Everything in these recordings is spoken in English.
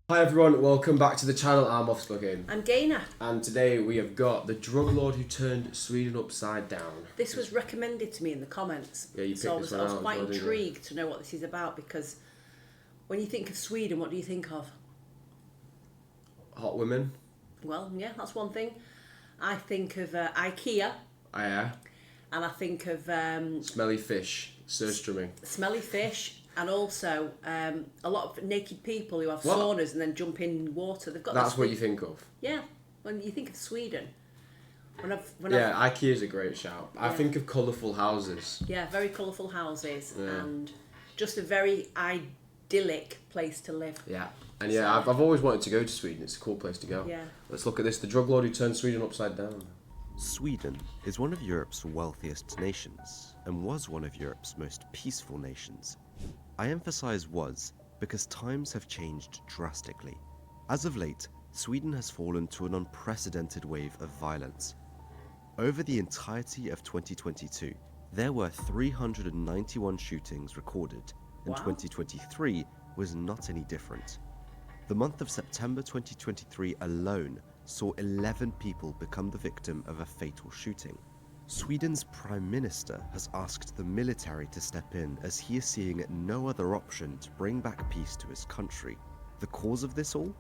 Hi everyone, welcome back to the channel. I'm Offspoken. I'm Gaynor. And today we have got the Druglord who turned Sweden upside down. This was recommended to me in the comments. Yeah, you picked so this I one was out quite as well, didn't you? intrigued to know what this is about, because when you think of Sweden, what do you think of? Hot women. Well, yeah, that's one thing. I think of IKEA, Oh yeah. and I think of Smelly fish. Surströmming. smelly fish, and also a lot of naked people who have What? saunas and then jump in water. They've got That's this what thing- you think of. Yeah, when you think of Sweden. Yeah, IKEA is a great shout. I think of colourful houses. Yeah, very colourful houses, Yeah. and just a very idyllic place to live. Yeah. And yeah, I've always wanted to go to Sweden. It's a cool place to go. Yeah. Let's look at this. The Druglord who turned Sweden upside down. Sweden is one of Europe's wealthiest nations and was one of Europe's most peaceful nations. I emphasize was because times have changed drastically. As of late, Sweden has fallen to an unprecedented wave of violence. Over the entirety of 2022, there were 391 shootings recorded, and Wow. 2023 was not any different. The month of September 2023 alone saw 11 people become the victim of a fatal shooting. Sweden's Prime Minister has asked the military to step in as he is seeing no other option to bring back peace to his country. The cause of this all?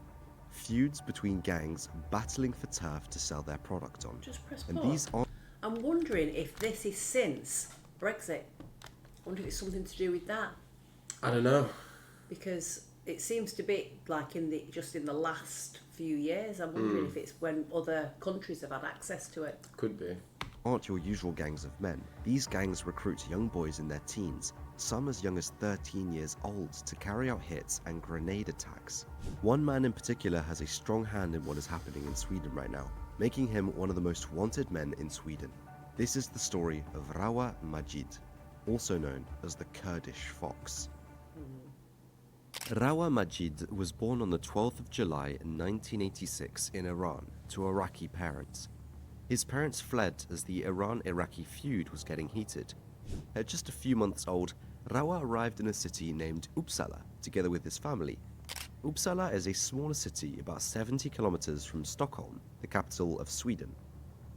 Feuds between gangs battling for turf to sell their product on. Just press And pause. these aren't I'm wondering if this is since Brexit. I wonder if it's something to do with that, I don't know. because it seems to be like in the last few years. I'm wondering if it's when other countries have had access to it. Could be. your usual gangs of men. These gangs recruit young boys in their teens, some as young as 13 years old, to carry out hits and grenade attacks. One man in particular has a strong hand in what is happening in Sweden right now, making him one of the most wanted men in Sweden. This is the story of Rawa Majid, also known as the Kurdish Fox. Rawa Majid was born on the 12th of July 1986 in Iran to Iraqi parents. His parents fled as the Iran-Iraqi feud was getting heated. At just a few months old, Rawa arrived in a city named Uppsala together with his family. Uppsala is a smaller city about 70 kilometers from Stockholm, the capital of Sweden.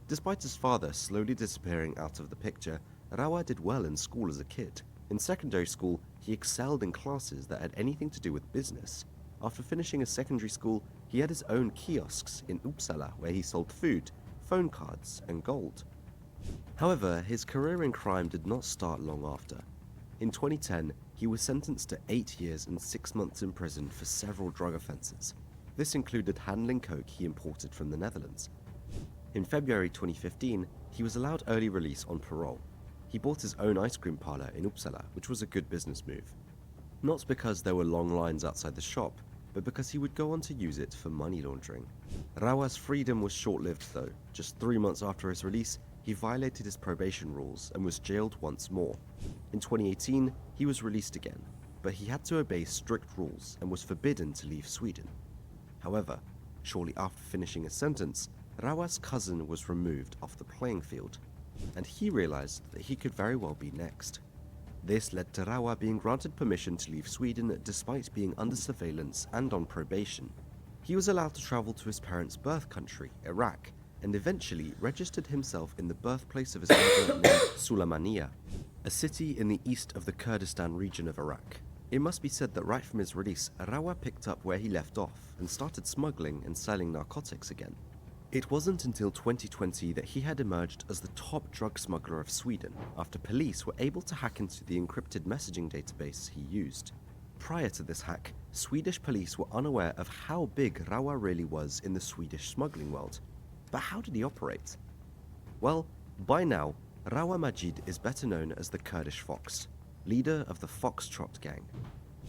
Despite his father slowly disappearing out of the picture, Rawa did well in school as a kid. In secondary school, he excelled in classes that had anything to do with business. After finishing his secondary school, he had his own kiosks in Uppsala where he sold food, phone cards, and gold. However, his career in crime did not start long after. In 2010, he was sentenced to 8 years and 6 months in prison for several drug offences. This included handling coke he imported from the Netherlands. In February 2015, he was allowed early release on parole. He bought his own ice cream parlour in Uppsala, which was a good business move. Not because there were long lines outside the shop, but because he would go on to use it for money laundering. Rawa's freedom was short-lived though. Just 3 months after his release, he violated his probation rules and was jailed once more. In 2018, he was released again, but he had to obey strict rules and was forbidden to leave Sweden. However, shortly after finishing his sentence, Rawa's cousin was removed off the playing field, and he realized that he could very well be next. This led to Rawa being granted permission to leave Sweden despite being under surveillance and on probation. He was allowed to travel to his parents' birth country, Iraq, and eventually registered himself in the birthplace of his mother named Sulaymaniyah, a city in the east of the Kurdistan region of Iraq. It must be said that right from his release, Rawa picked up where he left off and started smuggling and selling narcotics again. It wasn't until 2020 that he had emerged as the top drug smuggler of Sweden after police were able to hack into the encrypted messaging database he used. Prior to this hack, Swedish police were unaware of how big Rawa really was in the Swedish smuggling world. But how did he operate? Well, by now, Rawa Majid is better known as the Kurdish Fox, leader of the Fox Trot gang.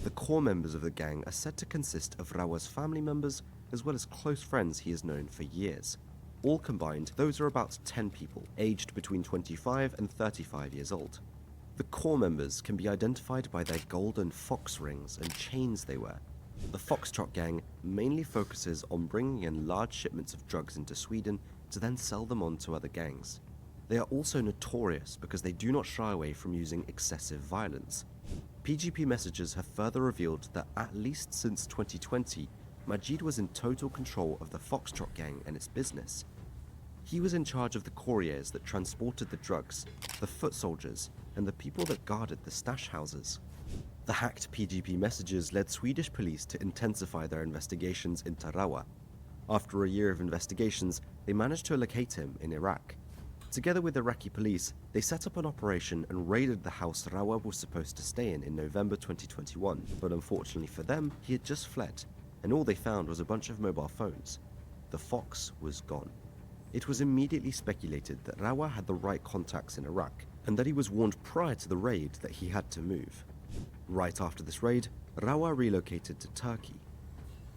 The core members of the gang are said to consist of Rawa's family members as well as close friends he has known for years. All combined, those are about 10 people, aged between 25 and 35 years old. The core members can be identified by their golden fox rings and chains they wear. The Foxtrot gang mainly focuses on bringing in large shipments of drugs into Sweden to then sell them on to other gangs. They are also notorious because they do not shy away from using excessive violence. PGP messages have further revealed that at least since 2020, Majid was in total control of the Fox Trot gang and its business. He was in charge of the couriers that transported the drugs, the foot soldiers, and the people that guarded the stash houses. The hacked PGP messages led Swedish police to intensify their investigations into Rawa. After a year of investigations, they managed to locate him in Iraq. Together with Iraqi police, they set up an operation and raided the house Rawa was supposed to stay in November 2021, but unfortunately for them, he had just fled, and all they found was a bunch of mobile phones. The Fox was gone. It was immediately speculated that Rawa had the right contacts in Iraq, and that he was warned prior to the raid that he had to move. Right after this raid, Rawa relocated to Turkey.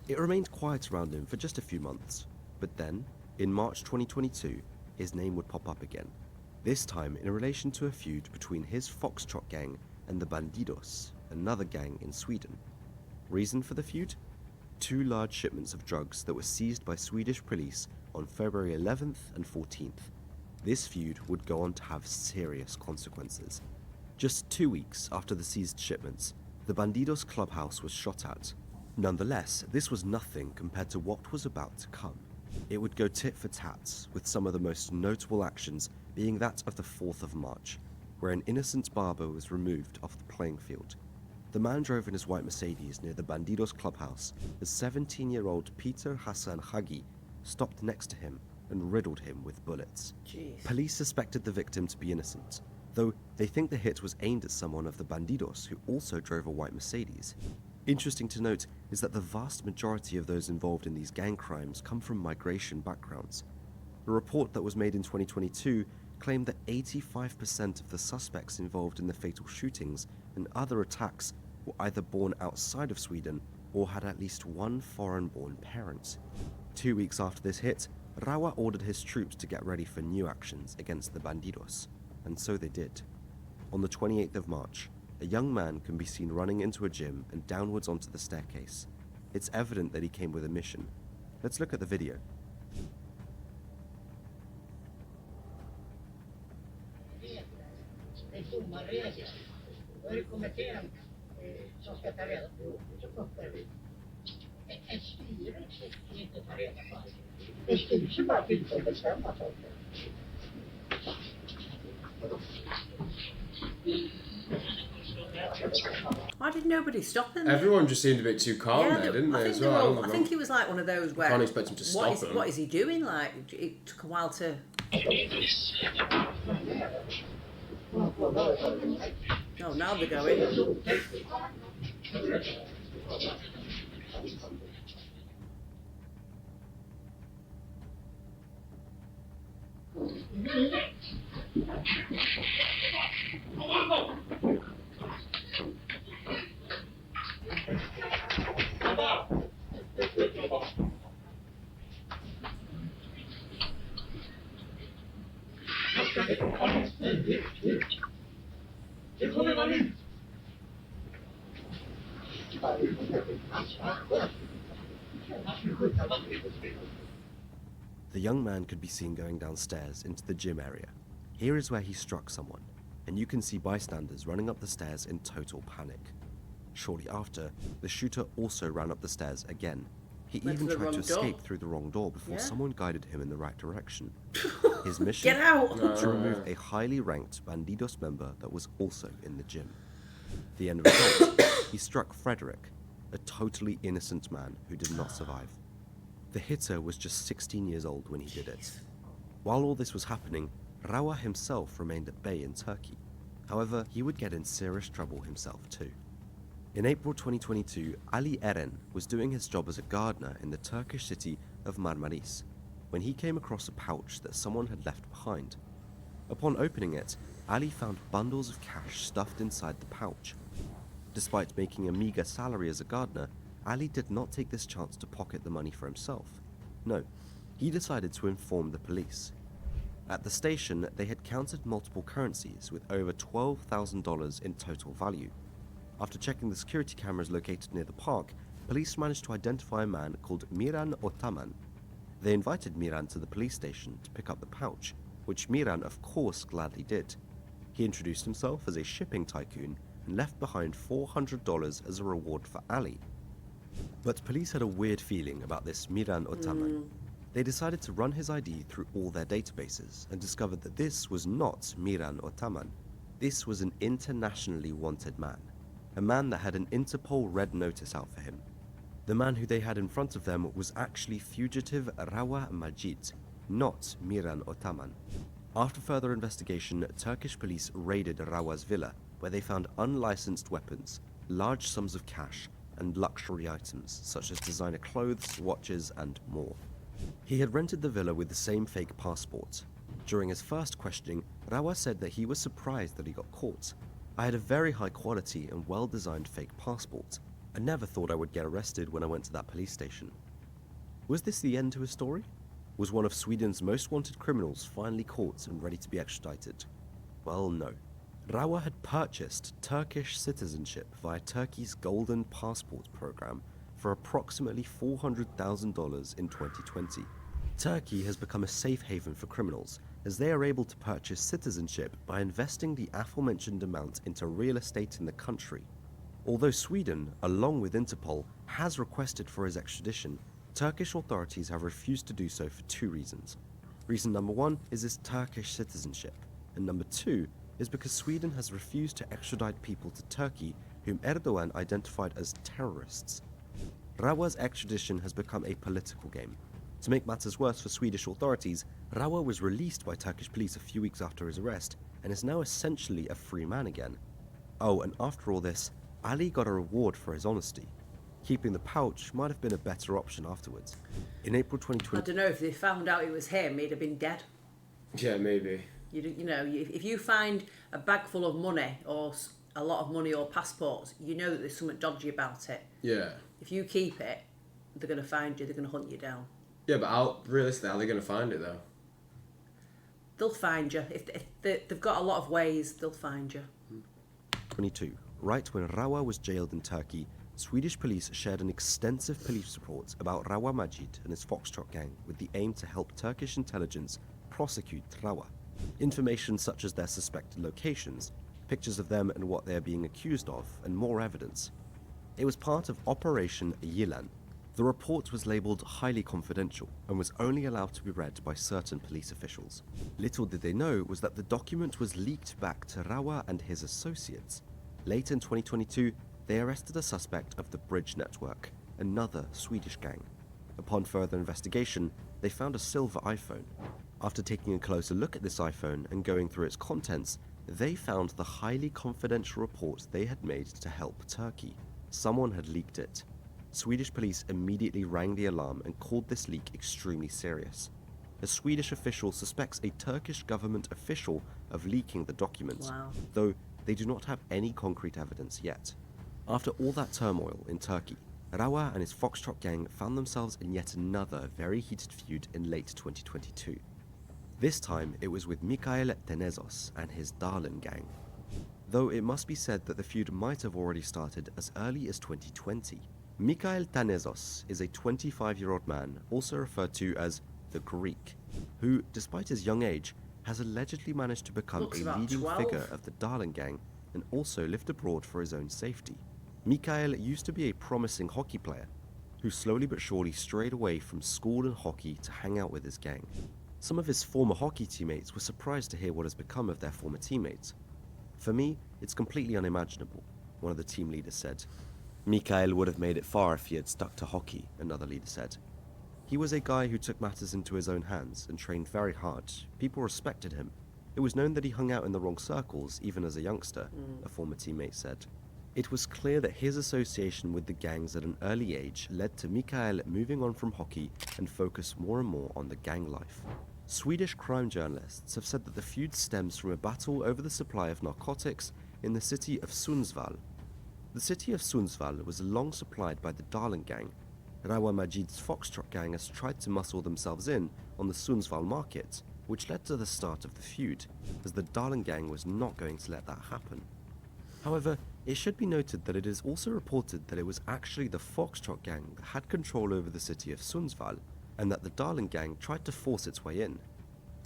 It remained quiet around him for just a few months, but then, in March 2022, his name would pop up again, this time in relation to a feud between his Fox Trot gang and the Bandidos, another gang in Sweden. Reason for the feud? 2 large shipments of drugs that were seized by Swedish police on February 11th and 14th. This feud would go on to have serious consequences. Just 2 weeks after the seized shipments, the Bandidos clubhouse was shot at. Nonetheless, this was nothing compared to what was about to come. It would go tit for tat, with some of the most notable actions being that of the 4th of March, where an innocent barber was removed off the playing field. The man drove in his white Mercedes near the Bandidos clubhouse as 17-year-old Peter Hassan Hagi stopped next to him and riddled him with bullets. Jeez. Police suspected the victim to be innocent, though they think the hit was aimed at someone of the Bandidos who also drove a white Mercedes. Interesting to note is that the vast majority of those involved in these gang crimes come from migration backgrounds. A report that was made in 2022 claimed that 85% of the suspects involved in the fatal shootings and other attacks were either born outside of Sweden or had at least one foreign-born parent. 2 weeks after this hit, Rawa ordered his troops to get ready for new actions against the Bandidos, and so they did. On the 28th of March, a young man can be seen running into a gym and downwards onto the staircase. It's evident that he came with a mission. Let's look at the video. Why did nobody stop him? Everyone just seemed a bit too calm there, didn't they, as well? I think he was like one of those where... Can't expect him to stop him. What is he doing? Like, it took a while to... Oh, now they're going. The young man could be seen going downstairs into the gym area. Here is where he struck someone, and you can see bystanders running up the stairs in total panic. Shortly after, the shooter also ran up the stairs again. He even tried to escape through the wrong door before someone guided him in the right direction. His mission? Get out! To remove a highly ranked Bandidos member that was also in the gym. The end result, he struck Frederick, a totally innocent man who did not survive. The hitter was just 16 years old when he did it. While all this was happening, Rawa himself remained at bay in Turkey. However, he would get in serious trouble himself too. In April 2022, Ali Eren was doing his job as a gardener in the Turkish city of Marmaris when he came across a pouch that someone had left behind. Upon opening it, Ali found bundles of cash stuffed inside the pouch. Despite making a meager salary as a gardener, Ali did not take this chance to pocket the money for himself. No, he decided to inform the police. At the station, they had counted multiple currencies with over $12,000 in total value. After checking the security cameras located near the park, police managed to identify a man called Miran Otaman. They invited Miran to the police station to pick up the pouch, which Miran of course gladly did. He introduced himself as a shipping tycoon and left behind $400 as a reward for Ali. But police had a weird feeling about this Miran Otaman. They decided to run his ID through all their databases and discovered that this was not Miran Otaman. This was an internationally wanted man. A man that had an Interpol red notice out for him. The man who they had in front of them was actually fugitive Rawa Majid, not Miran Otaman. After further investigation, Turkish police raided Rawa's villa, where they found unlicensed weapons, large sums of cash, and luxury items such as designer clothes, watches, and more. He had rented the villa with the same fake passport. During his first questioning, Rawa said that he was surprised that he got caught. I had a very high quality and well-designed fake passport. I never thought I would get arrested when I went to that police station. Was this the end to his story? Was one of Sweden's most wanted criminals finally caught and ready to be extradited? Well, no. Rawa had purchased Turkish citizenship via Turkey's Golden Passport program for approximately $400,000 in 2020. Turkey has become a safe haven for criminals, as they are able to purchase citizenship by investing the aforementioned amount into real estate in the country. Although Sweden, along with Interpol, has requested for his extradition, Turkish authorities have refused to do so for two reasons. Reason number one is his Turkish citizenship, and number two is because Sweden has refused to extradite people to Turkey whom Erdogan identified as terrorists. Rawa's extradition has become a political game. To make matters worse for Swedish authorities, Rawa was released by Turkish police a few weeks after his arrest and is now essentially a free man again. Oh, and after all this, Ali got a reward for his honesty. Keeping the pouch might have been a better option afterwards. In April 2020... I don't know, if they found out it was him, he'd have been dead. Yeah, maybe. If you find a bag full of money or a lot of money or passports, you know that there's something dodgy about it. Yeah. If you keep it, they're going to find you, they're going to hunt you down. Yeah, but realistically, how are they going to find it though? They'll find you. If they've got a lot of ways, they'll find you. 22. Right when Rawa was jailed in Turkey, Swedish police shared an extensive police report about Rawa Majid and his Fox Trot gang with the aim to help Turkish intelligence prosecute Rawa. Information such as their suspected locations, pictures of them and what they are being accused of, and more evidence. It was part of Operation Yilan. The report was labelled highly confidential and was only allowed to be read by certain police officials. Little did they know was that the document was leaked back to Rawa and his associates. Late in 2022, they arrested a suspect of the Bridge Network, another Swedish gang. Upon further investigation, they found a silver iPhone. After taking a closer look at this iPhone and going through its contents, they found the highly confidential report they had made to help Turkey. Someone had leaked it. Swedish police immediately rang the alarm and called this leak extremely serious. A Swedish official suspects a Turkish government official of leaking the documents, though they do not have any concrete evidence yet. After all that turmoil in Turkey, Rawa and his Fox Trot gang found themselves in yet another very heated feud in late 2022. This time it was with Mikhail Tenezos and his Darlan gang. Though it must be said that the feud might have already started as early as 2020. Mikhail Tenezos is a 25-year-old man, also referred to as the Greek, who, despite his young age, has allegedly managed to become a leading figure of the Darlan gang and also lived abroad for his own safety. Mikhail used to be a promising hockey player, who slowly but surely strayed away from school and hockey to hang out with his gang. Some of his former hockey teammates were surprised to hear what has become of their former teammates. For me, it's completely unimaginable, one of the team leaders said. Mikhail would have made it far if he had stuck to hockey, another leader said. He was a guy who took matters into his own hands and trained very hard. People respected him. It was known that he hung out in the wrong circles, even as a youngster, a former teammate said. It was clear that his association with the gangs at an early age led to Mikhail moving on from hockey and focus more and more on the gang life. Swedish crime journalists have said that the feud stems from a battle over the supply of narcotics in the city of Sundsvall. The city of Sundsvall was long supplied by the Darlan gang. Rawa Majid's Fox Trot gang has tried to muscle themselves in on the Sundsvall market, which led to the start of the feud, as the Darlan gang was not going to let that happen. However, it should be noted that it is also reported that it was actually the Fox Trot gang that had control over the city of Sundsvall, and that the Darlan gang tried to force its way in.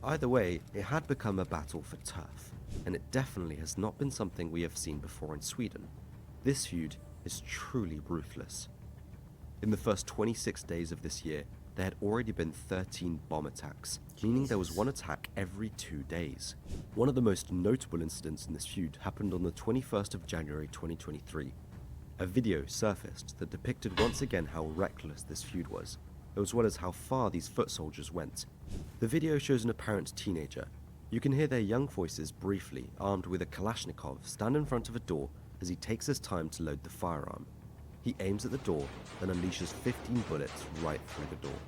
Either way, it had become a battle for turf, and it definitely has not been something we have seen before in Sweden. This feud is truly ruthless. In the first 26 days of this year, there had already been 13 bomb attacks, meaning there was one attack every 2 days. One of the most notable incidents in this feud happened on the 21st of January 2023. A video surfaced that depicted once again how reckless this feud was, as well as how far these foot soldiers went. The video shows an apparent teenager. You can hear their young voices briefly, armed with a Kalashnikov, stand in front of a door as he takes his time to load the firearm. He aims at the door and unleashes 15 bullets right through the door.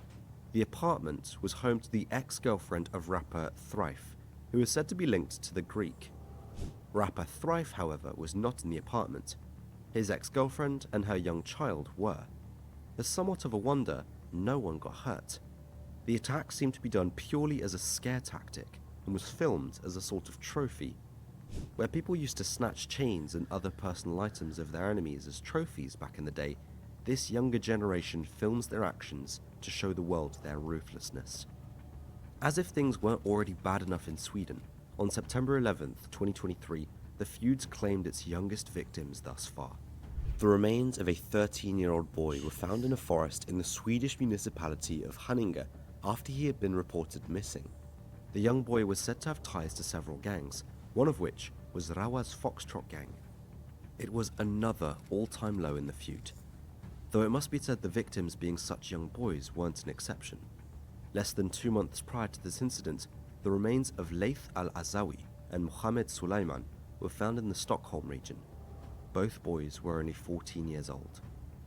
The apartment was home to the ex-girlfriend of rapper Thrife, who is said to be linked to the Greek. Rapper Thrife, however, was not in the apartment. His ex-girlfriend and her young child were. As somewhat of a wonder, no one got hurt. The attack seemed to be done purely as a scare tactic and was filmed as a sort of trophy. Where people used to snatch chains and other personal items of their enemies as trophies back in the day, this younger generation films their actions to show the world their ruthlessness. As if things weren't already bad enough in Sweden, on September 11th, 2023, the feuds claimed its youngest victims thus far. The remains of a 13-year-old boy were found in a forest in the Swedish municipality of Haninge after he had been reported missing. The young boy was said to have ties to several gangs, one of which was Rawa's Fox Trot gang. It was another all-time low in the feud, though it must be said the victims being such young boys weren't an exception. Less than 2 months prior to this incident, the remains of Leith al-Azawi and Mohammed Sulaiman were found in the Stockholm region. Both boys were only 14 years old.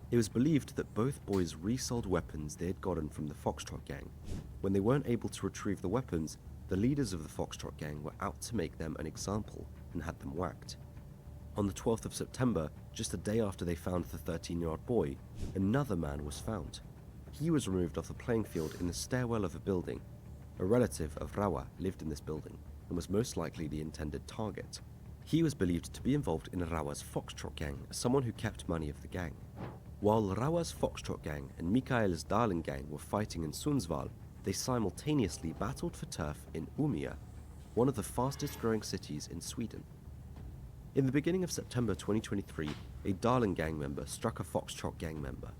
It was believed that both boys resold weapons they had gotten from the Foxtrot gang. When they weren't able to retrieve the weapons, the leaders of the Foxtrot gang were out to make them an example and had them whacked. On the 12th of September, just a day after they found the 13-year-old boy, another man was found. He was removed off the playing field in the stairwell of a building. A relative of Rawa lived in this building and was most likely the intended target. He was believed to be involved in Rawa's Foxtrot gang as someone who kept money of the gang. While Rawa's Foxtrot gang and Mikael's Dalen gang were fighting in Sundsvall, they simultaneously battled for turf in Umeå, one of the fastest growing cities in Sweden. In the beginning of September 2023, a Dalen gang member struck a Foxtrot gang member.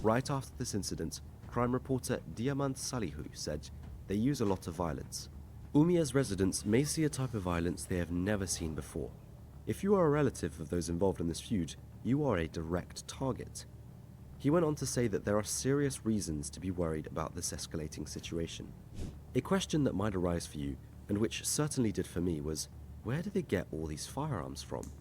Right after this incident, crime reporter Diamant Salihu said, "They use a lot of violence. Umeå's residents may see a type of violence they have never seen before. If you are a relative of those involved in this feud, you are a direct target." He went on to say that there are serious reasons to be worried about this escalating situation. A question that might arise for you, and which certainly did for me, was, where do they get all these firearms from?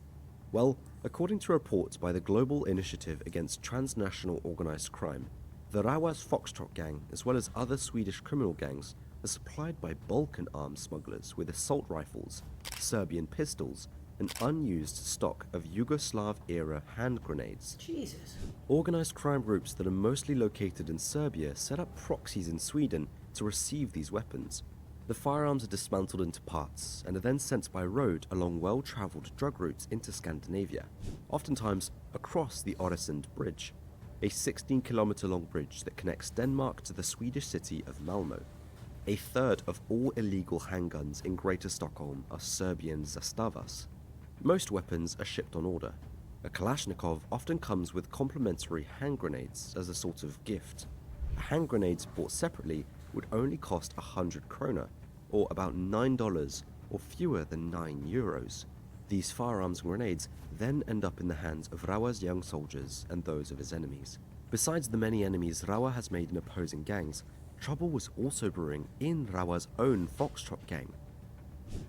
Well, according to reports by the Global Initiative Against Transnational Organized Crime, the Rawa's Foxtrot gang, as well as other Swedish criminal gangs, are supplied by Balkan arms smugglers with assault rifles, Serbian pistols, an unused stock of Yugoslav-era hand grenades. Jesus. Organized crime groups that are mostly located in Serbia set up proxies in Sweden to receive these weapons. The firearms are dismantled into parts and are then sent by road along well-traveled drug routes into Scandinavia, oftentimes across the Öresund Bridge, a 16-kilometer-long bridge that connects Denmark to the Swedish city of Malmö. A third of all illegal handguns in Greater Stockholm are Serbian Zastavas. Most weapons are shipped on order. A Kalashnikov often comes with complimentary hand grenades as a sort of gift. Hand grenades bought separately would only cost 100 krona, or about $9 or fewer than €9. These firearms and grenades then end up in the hands of Rawa's young soldiers and those of his enemies. Besides the many enemies Rawa has made in opposing gangs, trouble was also brewing in Rawa's own Foxtrot gang.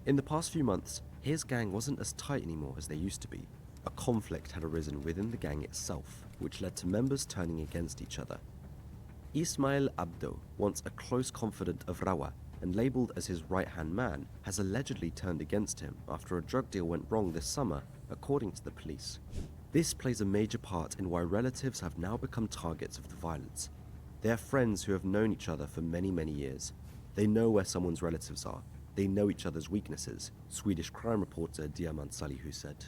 In the past few months, his gang wasn't as tight anymore as they used to be. A conflict had arisen within the gang itself, which led to members turning against each other. Ismail Abdo, once a close confidant of Rawa and labelled as his right-hand man, has allegedly turned against him after a drug deal went wrong this summer, according to the police. This plays a major part in why relatives have now become targets of the violence. They are friends who have known each other for many, many years. They know where someone's relatives are. They know each other's weaknesses, Swedish crime reporter Diamant Salihu said.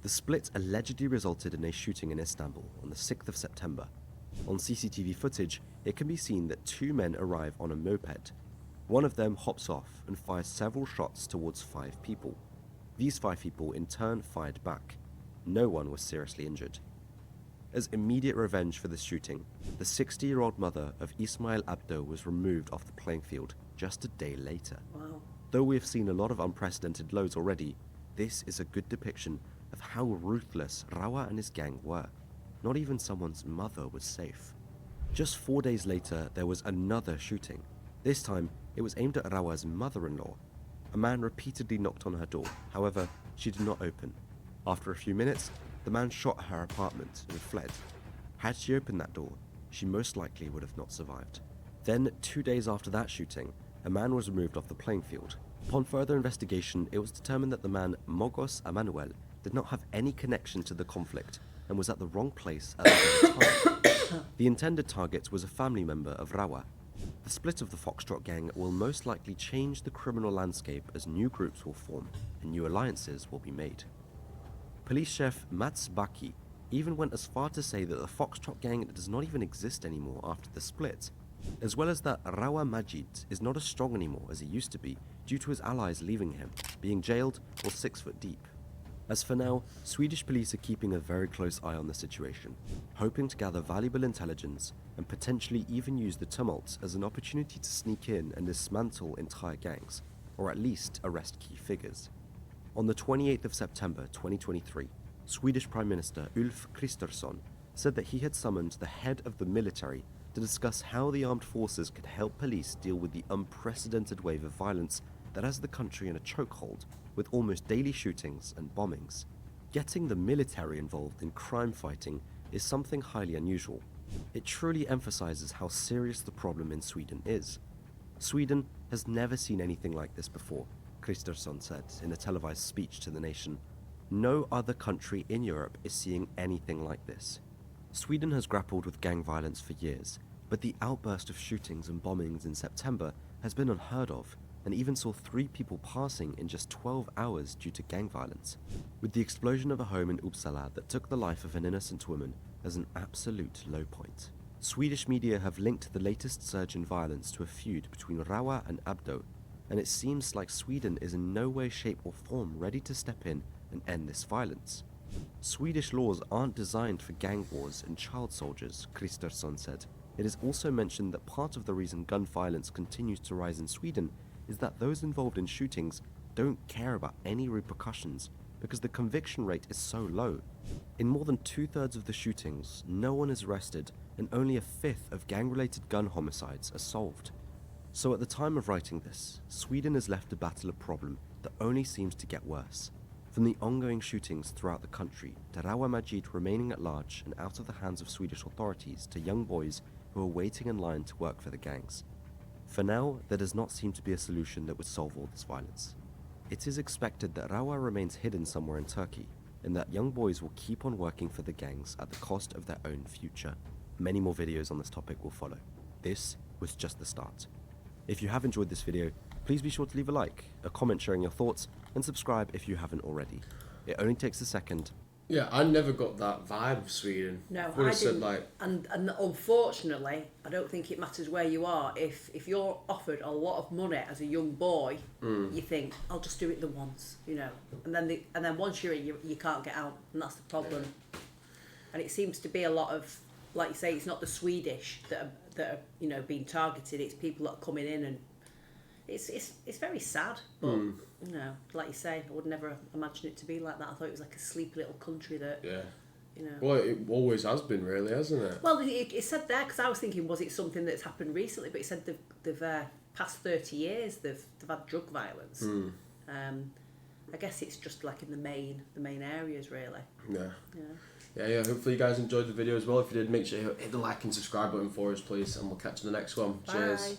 The split allegedly resulted in a shooting in Istanbul on the 6th of September. On CCTV footage, it can be seen that 2 men arrive on a moped. One of them hops off and fires several shots towards 5 people. These 5 people in turn fired back. No one was seriously injured. As immediate revenge for this shooting, the 60-year-old mother of Ismail Abdo was removed off the playing field just a day later. Wow. Though we have seen a lot of unprecedented loads already, this is a good depiction of how ruthless Rawa and his gang were. Not even someone's mother was safe. Just 4 days later, there was another shooting. This time, it was aimed at Rawa's mother-in-law. A man repeatedly knocked on her door, however, she did not open. After a few minutes, the man shot her apartment and fled. Had she opened that door, she most likely would have not survived. Then, 2 days after that shooting, a man was removed off the playing field. Upon further investigation, it was determined that the man, Mogos Emanuel, did not have any connection to the conflict and was at the wrong place at the wrong time. The intended target was a family member of Rawa. The split of the Fox Trot gang will most likely change the criminal landscape as new groups will form and new alliances will be made. Police chef Mats Baki even went as far to say that the Fox Trot gang does not even exist anymore after the split, as well as that Rawa Majid is not as strong anymore as he used to be due to his allies leaving him, being jailed or 6 foot deep. As for now, Swedish police are keeping a very close eye on the situation, hoping to gather valuable intelligence and potentially even use the tumult as an opportunity to sneak in and dismantle entire gangs, or at least arrest key figures. On the 28th of September 2023, Swedish Prime Minister Ulf Kristersson said that he had summoned the head of the military to discuss how the armed forces could help police deal with the unprecedented wave of violence that has the country in a chokehold, with almost daily shootings and bombings. Getting the military involved in crime fighting is something highly unusual. It truly emphasizes how serious the problem in Sweden is. Sweden has never seen anything like this before, Kristersson said in a televised speech to the nation. No other country in Europe is seeing anything like this. Sweden has grappled with gang violence for years, but the outburst of shootings and bombings in September has been unheard of, and even saw 3 people passing in just 12 hours due to gang violence, with the explosion of a home in Uppsala that took the life of an innocent woman as an absolute low point. Swedish media have linked the latest surge in violence to a feud between Rawa and Abdo, and it seems like Sweden is in no way, shape or form ready to step in and end this violence. Swedish laws aren't designed for gang wars and child soldiers, Kristersson said. It is also mentioned that part of the reason gun violence continues to rise in Sweden is that those involved in shootings don't care about any repercussions because the conviction rate is so low. In more than 2/3 of the shootings, no one is arrested and only a 1/5 of gang-related gun homicides are solved. So at the time of writing this, Sweden is left to battle a problem that only seems to get worse. From the ongoing shootings throughout the country, to Rawa Majid remaining at large and out of the hands of Swedish authorities, to young boys who are waiting in line to work for the gangs. For now, there does not seem to be a solution that would solve all this violence. It is expected that Rawa remains hidden somewhere in Turkey, and that young boys will keep on working for the gangs at the cost of their own future. Many more videos on this topic will follow. This was just the start. If you have enjoyed this video, please be sure to leave a like, a comment sharing your thoughts, and subscribe if you haven't already. It only takes a second. Yeah, I never got that vibe of Sweden. No, Would I have said didn't. like, And unfortunately, I don't think it matters where you are. If you're offered a lot of money as a young boy, you think, I'll just do it the once, you know. And then once you're in, you can't get out, and that's the problem. Yeah. And it seems to be a lot of, like you say, it's not the Swedish that are you know being targeted. It's people that are coming in, and it's very sad. But you know, like you say, I would never imagine it to be like that. I thought it was like a sleepy little country that. Yeah. You know. Well, it always has been, really, hasn't it? Well, it said there, because I was thinking, was it something that's happened recently? But it said they've past 30 years they've had drug violence. I guess it's just like in the main areas, really. Yeah. Hopefully you guys enjoyed the video as well. If you did, make sure you hit the like and subscribe button for us, please, and we'll catch you in the next one. Bye. Cheers.